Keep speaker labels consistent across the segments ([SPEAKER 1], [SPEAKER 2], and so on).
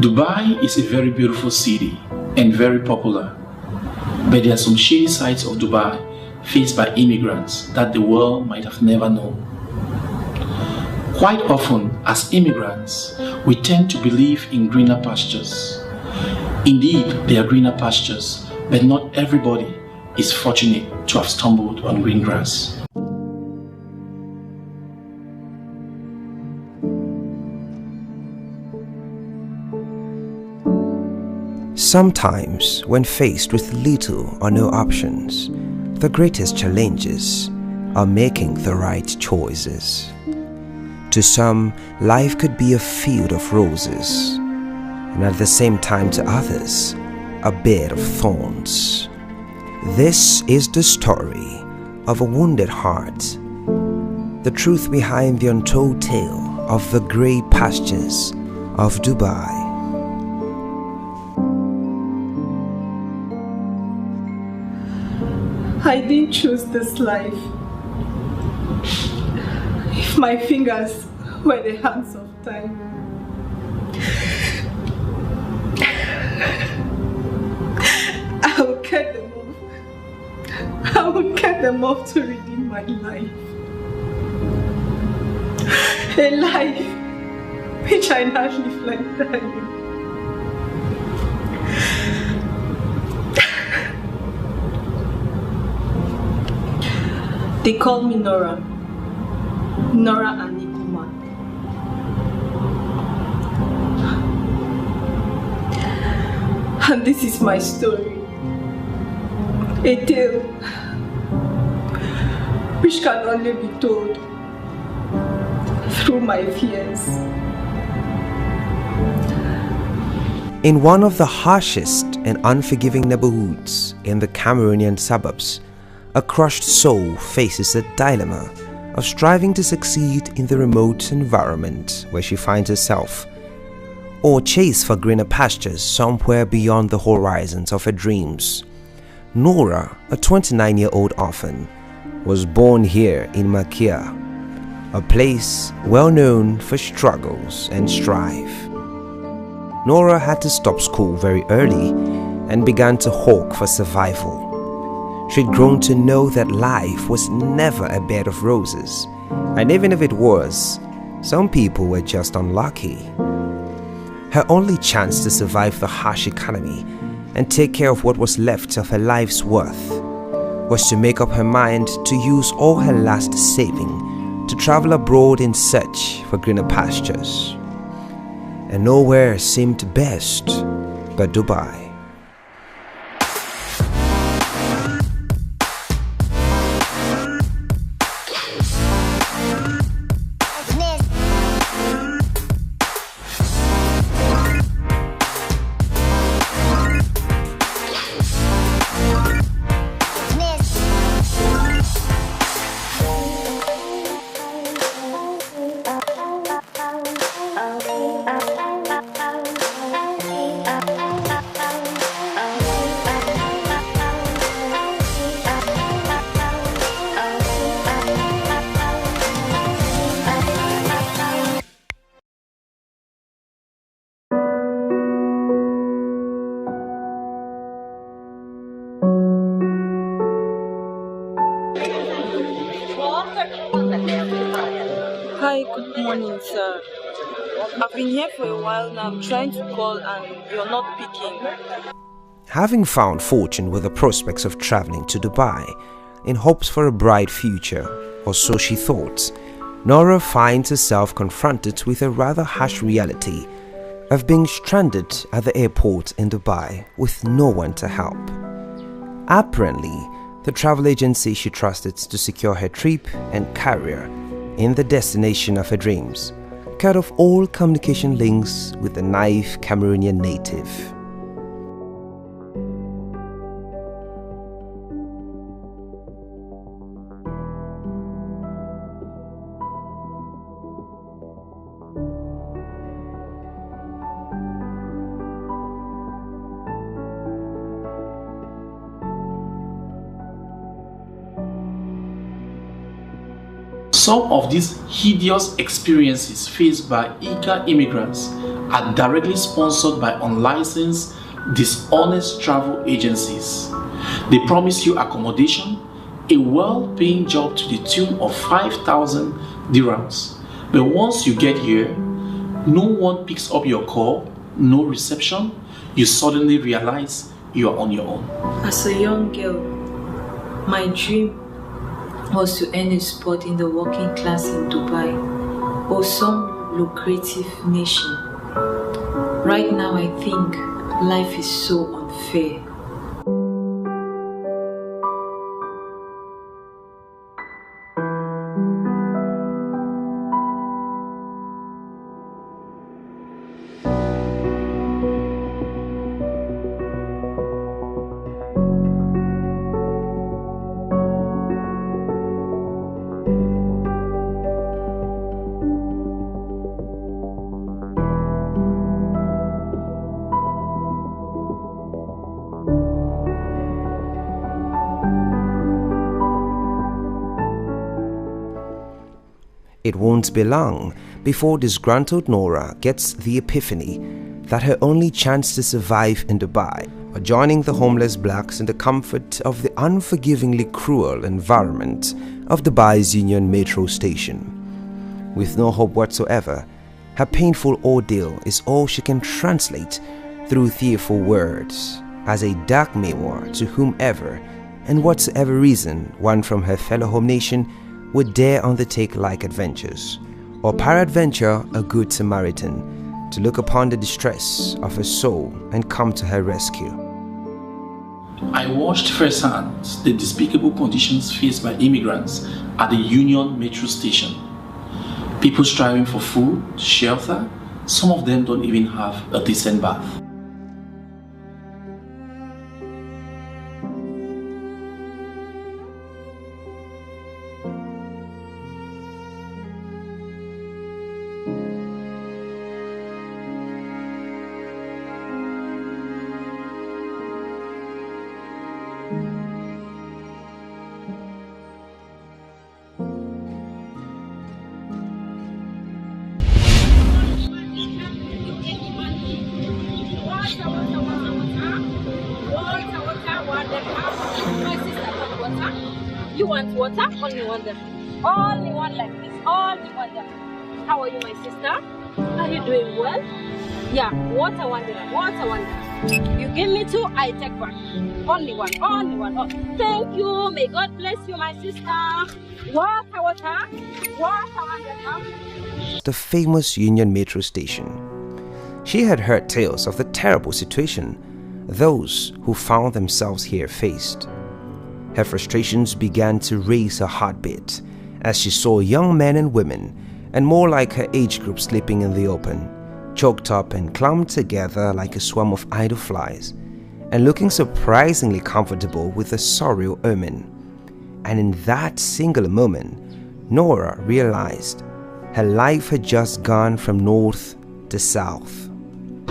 [SPEAKER 1] Dubai is a very beautiful city and very popular, but there are some shady sides of Dubai faced by immigrants that the world might have never known. Quite often, as immigrants, we tend to believe in greener pastures. Indeed, there are greener pastures, but not everybody is fortunate to have stumbled on green grass.
[SPEAKER 2] Sometimes, when faced with little or no options, the greatest challenges are making the right choices. To some, life could be a field of roses, and at the same time to others, a bed of thorns. This is the story of a wounded heart, the truth behind the untold tale of the grey pastures of Dubai.
[SPEAKER 3] I didn't choose this life. If my fingers were the hands of time, I would cut them off. I would cut them off to redeem my life. A life which I now live like that. They call me Nora Anikuma. And this is my story, a tale which can only be told through my fears.
[SPEAKER 2] In one of the harshest and unforgiving neighborhoods in the Cameroonian suburbs, a crushed soul faces a dilemma of striving to succeed in the remote environment where she finds herself, or chase for greener pastures somewhere beyond the horizons of her dreams. Nora, a 29-year-old orphan, was born here in Makia, a place well known for struggles and strife. Nora had to stop school very early and began to hawk for survival. She'd grown to know that life was never a bed of roses, and even if it was, some people were just unlucky. Her only chance to survive the harsh economy and take care of what was left of her life's worth was to make up her mind to use all her last saving to travel abroad in search for greener pastures. And nowhere seemed best but Dubai.
[SPEAKER 3] Hi, good morning, sir. I've been here for a while now. I'm trying to call and you're not picking.
[SPEAKER 2] Having found fortune with the prospects of traveling to Dubai in hopes for a bright future, or so she thought, Nora finds herself confronted with a rather harsh reality of being stranded at the airport in Dubai with no one to help. Apparently, the travel agency she trusted to secure her trip and career in the destination of her dreams cut off all communication links with the naive Cameroonian native.
[SPEAKER 1] Some of these hideous experiences faced by eager immigrants are directly sponsored by unlicensed, dishonest travel agencies. They promise you accommodation, a well-paying job to the tune of 5,000 dirhams. But once you get here, no one picks up your call, no reception. You suddenly realize you are on your own.
[SPEAKER 3] As a young girl, my dream was to earn a spot in the working class in Dubai or some lucrative nation. Right now, I think life is so unfair.
[SPEAKER 2] It won't be long before disgruntled Nora gets the epiphany that her only chance to survive in Dubai are joining the homeless blacks in the comfort of the unforgivingly cruel environment of Dubai's Union Metro station. With no hope whatsoever, her painful ordeal is all she can translate through tearful words as a dark memoir to whomever and whatsoever reason one from her fellow home nation would dare undertake like adventures, or peradventure a good Samaritan, to look upon the distress of her soul and come to her rescue.
[SPEAKER 1] I watched firsthand the despicable conditions faced by immigrants at the Union Metro station. People striving for food, shelter, some of them don't even have a decent bath.
[SPEAKER 4] You want water? Only one there. Only one like this. Only one there. How are you, my sister? Are you doing well? Yeah, water one there. Water one there. You give me two, I take one. Only one. Only one. Oh, thank you. May God bless you, my sister. Water, water. Water one there.
[SPEAKER 2] The famous Union Metro station. She had heard tales of the terrible situation those who found themselves here faced. Her frustrations began to raise her heartbeat as she saw young men and women, and more like her age group, sleeping in the open, choked up and clumped together like a swarm of idle flies, and looking surprisingly comfortable with a sorrel ermine. And in that single moment, Nora realized her life had just gone from north to south.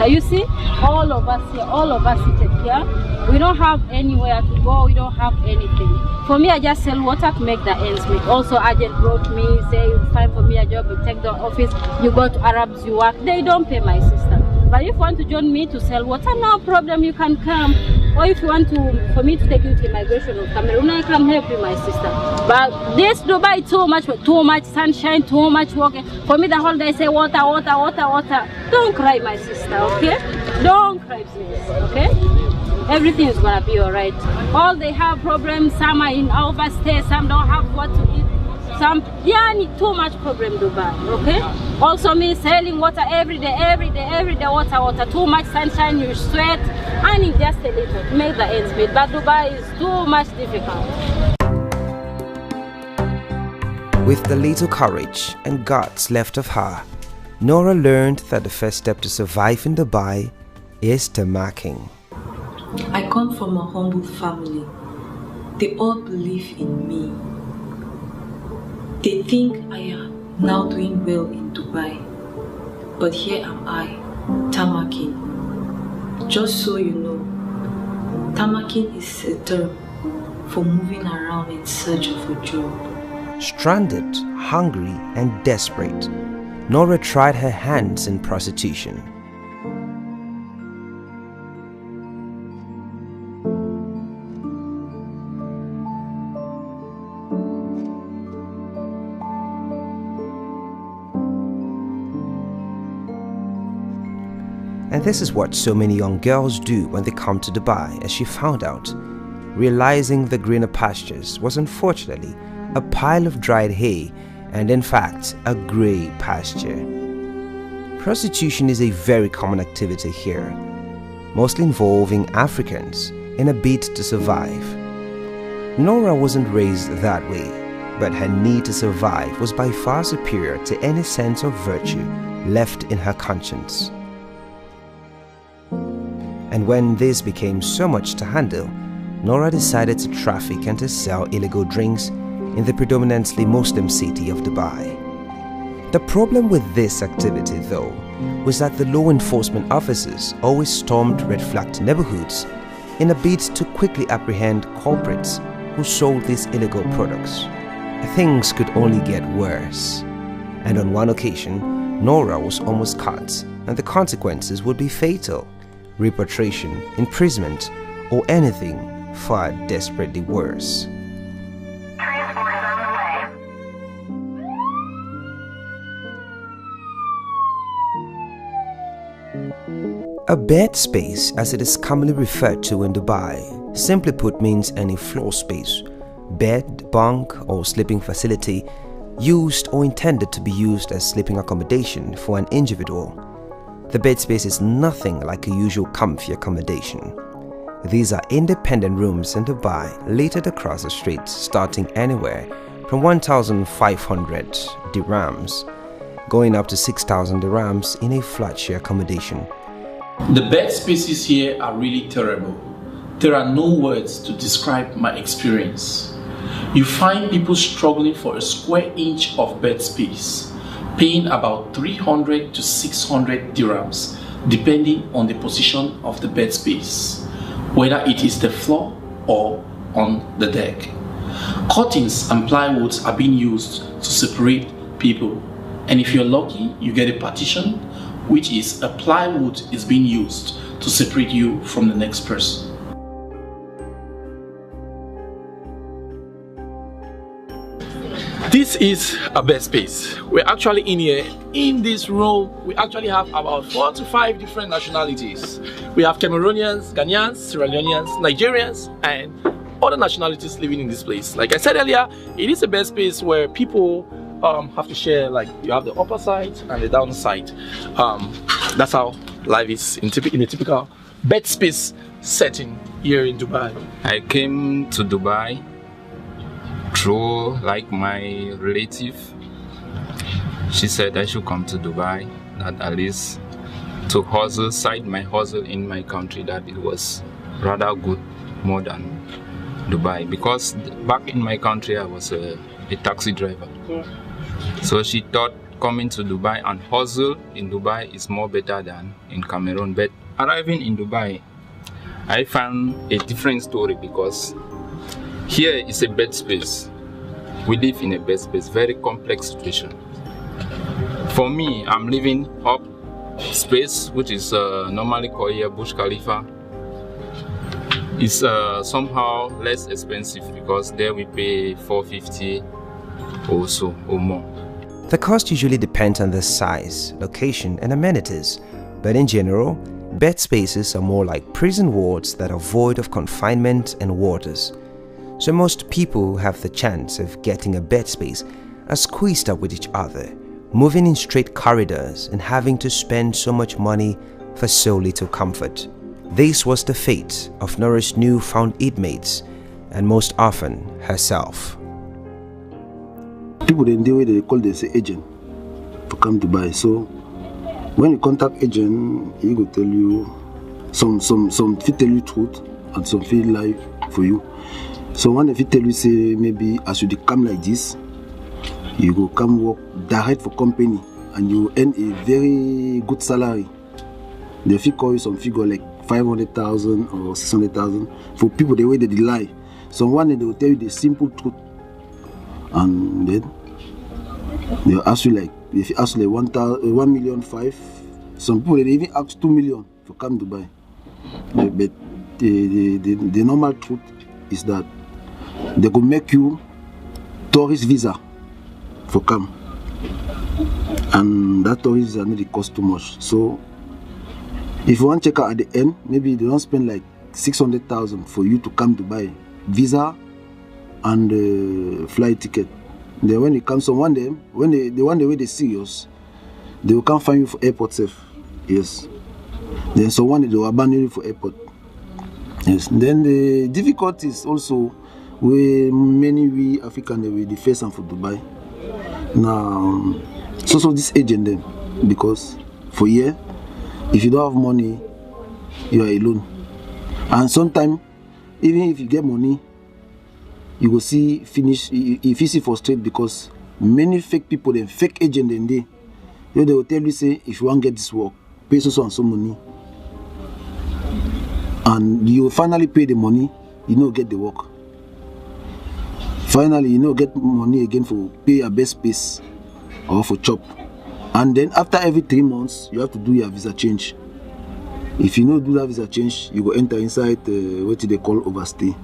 [SPEAKER 4] You see, all of us seated here, we don't have anywhere to go, we don't have anything. For me, I just sell water to make the ends meet. Also, agent wrote me, say, you find for me a job, you take the office, you go to Arabs, you work. They don't pay, my sister. But if you want to join me to sell water, no problem, you can come. Or if you want for me to take you to immigration of Cameroon, I can help you, my sister. But this Dubai, too much sunshine, too much work. For me, the whole day say water, water, water, water. Don't cry, my sister, okay? Don't cry, please, okay? Everything is gonna be alright. All they have problems, some are in overstay, some don't have what to eat. Some, yeah, too much problem, Dubai, okay? Also me selling water every day, water, too much sunshine, you sweat. I need just a little to make the ends meet, but Dubai is too much difficult.
[SPEAKER 2] With the little courage and guts left of her, Nora learned that the first step to survive in Dubai is tamarking.
[SPEAKER 3] I come from a humble family. They all believe in me. They think I am now doing well in Dubai. But here am I, tamarking. Just so you know, tamarking is a term for moving around in search of a job.
[SPEAKER 2] Stranded, hungry, and desperate, Nora tried her hands in prostitution. And this is what so many young girls do when they come to Dubai, as she found out, realizing the greener pastures was unfortunately a pile of dried hay and in fact a grey pasture. Prostitution is a very common activity here, mostly involving Africans in a bid to survive. Nora wasn't raised that way, but her need to survive was by far superior to any sense of virtue left in her conscience. And when this became so much to handle, Nora decided to traffic and to sell illegal drinks in the predominantly Muslim city of Dubai. The problem with this activity, though, was that the law enforcement officers always stormed red-flagged neighborhoods in a bid to quickly apprehend culprits who sold these illegal products. Things could only get worse. And on one occasion, Nora was almost caught, and the consequences would be fatal: repatriation, imprisonment, or anything far desperately worse.
[SPEAKER 5] Transport is on the way.
[SPEAKER 2] A bed space, as it is commonly referred to in Dubai, simply put means any floor space, bed, bunk, or sleeping facility used or intended to be used as sleeping accommodation for an individual. The bed space is nothing like a usual comfy accommodation. These are independent rooms in Dubai littered across the streets, starting anywhere from 1,500 dirhams going up to 6,000 dirhams in a flat share accommodation.
[SPEAKER 1] The bed spaces here are really terrible. There are no words to describe my experience. You find people struggling for a square inch of bed space, paying about 300 to 600 dirhams, depending on the position of the bed space, whether it is the floor or on the deck. Curtains and plywoods are being used to separate people, and if you're lucky, you get a partition, which is a plywood is being used to separate you from the next person. This is a bed space. We're actually in here. In this room, we actually have about 4 to 5 different nationalities. We have Cameroonians, Ghanaians, Sierra Leoneans, Nigerians, and other nationalities living in this place. Like I said earlier, it is a bed space where people have to share, like you have the upper side and the down side. That's how life is in a typical bed space setting here in Dubai.
[SPEAKER 6] I came to Dubai through like my relative. She said I should come to Dubai, that at least to hustle side my hustle in my country, that it was rather good more than Dubai, because back in my country I was a taxi driver. So she thought coming to Dubai and hustle in Dubai is more better than in Cameroon. But arriving in Dubai, I found a different story, because here is a bed space. We live in a bed space, very complex situation. For me, I'm living up space, which is normally called here Burj Khalifa. It's somehow less expensive, because there we pay 450 or so or more.
[SPEAKER 2] The cost usually depends on the size, location, and amenities, but in general, bed spaces are more like prison wards that are void of confinement and warders. So most people who have the chance of getting a bed space are squeezed up with each other, moving in straight corridors and having to spend so much money for so little comfort. This was the fate of Nora's newfound inmates, and most often herself.
[SPEAKER 7] People they call this agent to come to buy. So when you contact agent, he will tell you some fit tell you truth and some fit lie for you. So when if he tell you say maybe as you come like this, you go come work direct for company and you earn a very good salary. They fit call you some figure like 500,000 or 600,000 for people the way they lie. So one day they will tell you the simple truth. And then they'll ask you like, if you ask like 1,500,000, some people they even ask 2 million for come to buy. But the normal truth is that they could make you tourist visa for come, and that tourist visa really cost too much. So If you want to check out at the end, maybe they don't spend like 600,000 for you to come to buy visa and flight ticket. Then when it comes, someone them when they want the way they serious, they will come find you for airport safe. Yes. Then someone they will abandon you for airport. Yes. Then the difficulties also where many we African they face and for Dubai. Now, so this agent them because for year, if you don't have money, you are alone. And sometimes, even if you get money, you will see finish. If you see frustrated because many fake people, then fake agent, then they will tell you say if you want to get this work, pay so and so money, and you finally pay the money, you know get the work. Finally, you know get money again for pay your best space or for chop, and then after every 3 months you have to do your visa change. If you don't do that visa change, you will enter inside what they call overstay.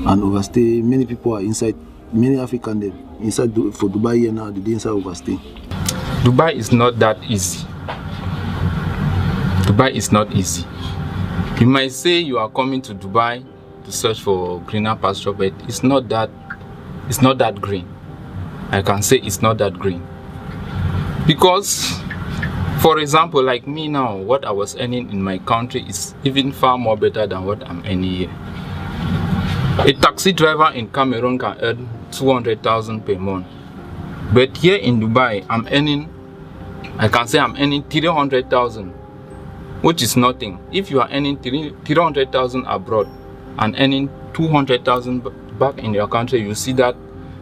[SPEAKER 7] And overstay, many people are inside, many African them inside for Dubai here now, they inside overstay.
[SPEAKER 6] Dubai is not that easy. Dubai is not easy. You might say you are coming to Dubai to search for greener pasture, but it's not that green. I can say it's not that green. Because for example, like me now, what I was earning in my country is even far more better than what I'm earning here. A taxi driver in Cameroon can earn 200,000 per month. But here in Dubai, I can say I'm earning 300,000, which is nothing. If you are earning 300,000 abroad and earning 200,000 back in your country, you see that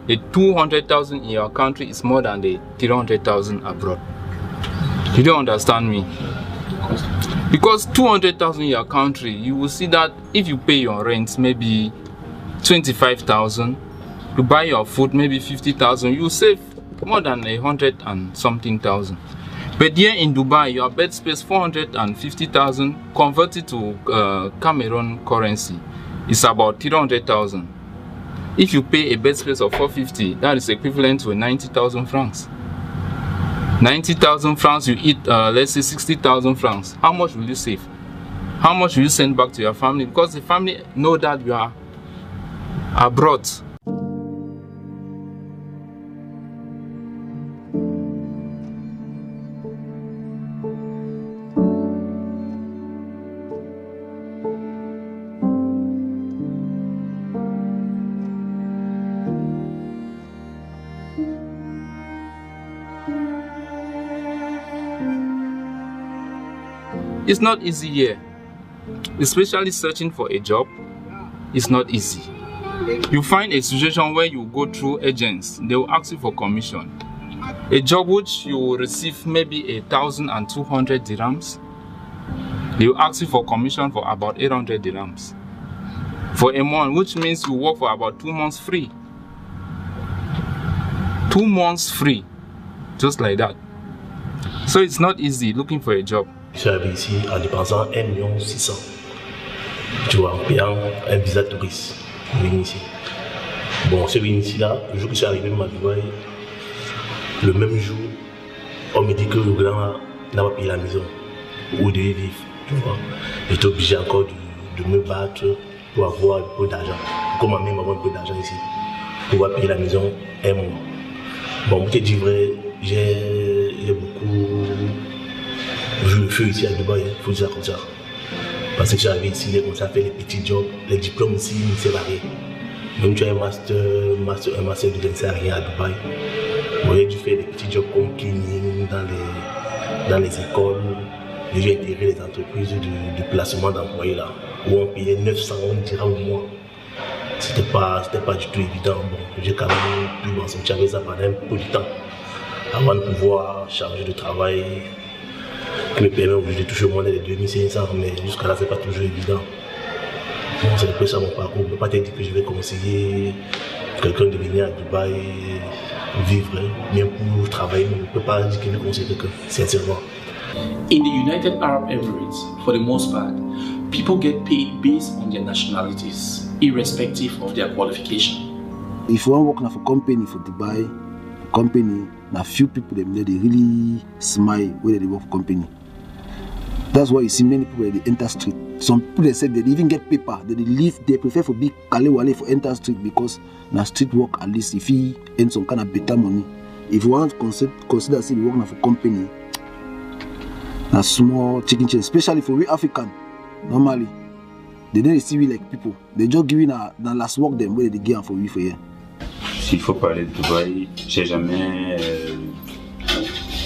[SPEAKER 6] the 200,000 in your country is more than the 300,000 abroad. You don't understand me? Because 200,000 in your country, you will see that if you pay your rent maybe 25,000, to buy your food maybe 50,000, you save more than 100 and something thousand. But here in Dubai, your bed space 450,000 converted to Cameroon currency is about 300,000. If you pay a bed space of 450, that is equivalent to 90,000 francs. 90,000 francs, you eat, let's say 60,000 francs. How much will you save? How much will you send back to your family? Because the family know that you are abroad. It's not easy here, especially searching for a job. It's not easy. You find a situation where you go through agents, they will ask you for commission. A job which you will receive maybe 1,200 dirhams, they will ask you for commission for about 800 dirhams for a month, which means you work for about 2 months free. 2 months free, just like that. So it's not easy looking for a job.
[SPEAKER 8] Je suis arrivé ici en dépensant 1,6 million. Tu vois, en payant un visa touriste pour venir ici. Bon, ce venir ici là, le jour que je suis arrivé à Dubaï, le même jour, on me dit que le grand n'a pas payé la maison où je devais vivre. Tu vois, j'étais obligé encore de me battre pour avoir un peu d'argent. Comment même avoir un peu d'argent ici pour pouvoir payer la maison un mois. Bon, pour te dire vrai, j'ai beaucoup vu le feu ici à Dubaï, il faut dire comme ça. Parce que j'arrive ici, j'ai commencé à faire les petits jobs, les diplômes ici, c'est varié. Même tu as un master de ne sert à rien à Dubaï. Bon, j'ai dû faire des petits jobs comme cleaning dans les écoles. J'ai dû intégrer les entreprises de placement d'employés là, où on payait 900 dirhams au mois. C'était pas du tout évident. Bon, j'ai quand même pu m'en sortir avec ça pendant un peu de temps, avant de pouvoir changer de travail, qui me permet de toucher au moins les 2500, mais jusqu'à là, c'est pas toujours évident. Bon, c'est un peu ça mon parcours. Je ne peux pas te dire que je vais conseiller quelqu'un de venir à Dubaï vivre, même pour travailler, mais je ne peux pas dire que je vais conseiller quelqu'un, sincèrement.
[SPEAKER 1] In the United Arab Emirates, for the most part, people get paid based on their nationalities, irrespective of their qualification.
[SPEAKER 7] If you want to work for a company for Dubai, company, now few people they really smile when they work for company. That's why you see many people they enter street. Some people they say they even get paper. They prefer for big kalewale for enter street because na street work at least if he earn some kind of better money. If you want to consider say you work for company, na small chicken change, especially for we African. Normally, they don't receive it like people. They just give you na last work them where they give for you for here.
[SPEAKER 9] S'il faut parler de Dubaï,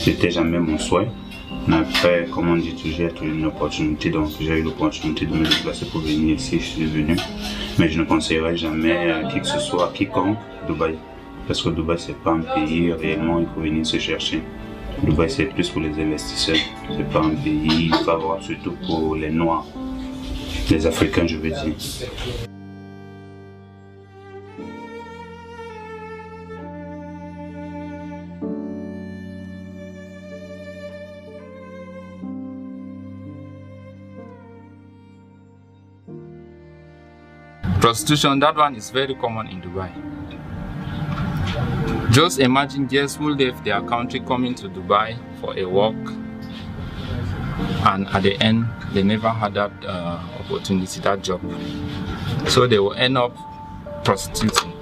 [SPEAKER 9] c'était jamais mon souhait. Mais après, comme on dit toujours, j'ai une opportunité, donc j'ai eu l'opportunité de me déplacer pour venir ici, je suis venu. Mais je ne conseillerais jamais à qui que ce soit, quiconque, Dubaï. Parce que Dubaï, c'est pas un pays réellement, il faut venir se chercher. Dubaï, c'est plus pour les investisseurs, c'est pas un pays favorable surtout pour les Noirs, les Africains, je veux dire.
[SPEAKER 6] Prostitution, that one is very common in Dubai. Just imagine girls who left their country coming to Dubai for a walk, and at the end they never had that opportunity, that job. So they will end up prostituting.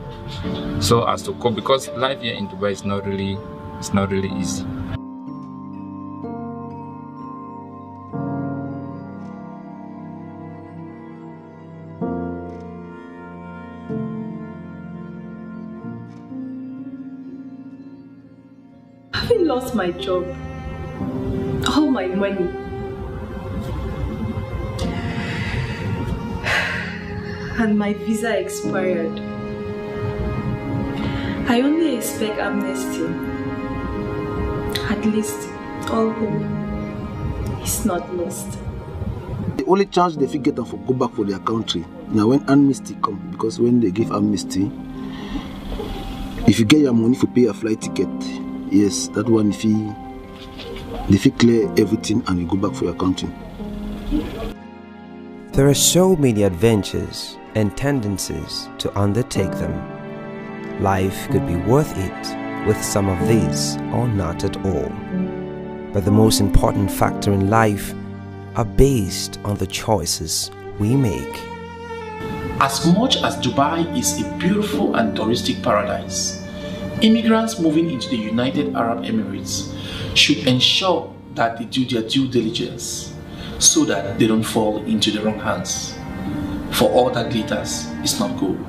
[SPEAKER 6] So as to cope, because life here in Dubai is not really easy.
[SPEAKER 3] Having lost my job, all my money, and my visa expired, I only expect amnesty. At least all hope is not lost.
[SPEAKER 7] The only chance they get them for go back for their country now when amnesty come, because when they give amnesty, if you get your money for pay a flight ticket, yes, that one if you clear everything and you go back for your country.
[SPEAKER 2] There are so many adventures and tendencies to undertake them. Life could be worth it with some of these or not at all. But the most important factor in life are based on the choices we make.
[SPEAKER 1] As much as Dubai is a beautiful and touristic paradise, immigrants moving into the United Arab Emirates should ensure that they do their due diligence so that they don't fall into the wrong hands. For all that glitters is not gold.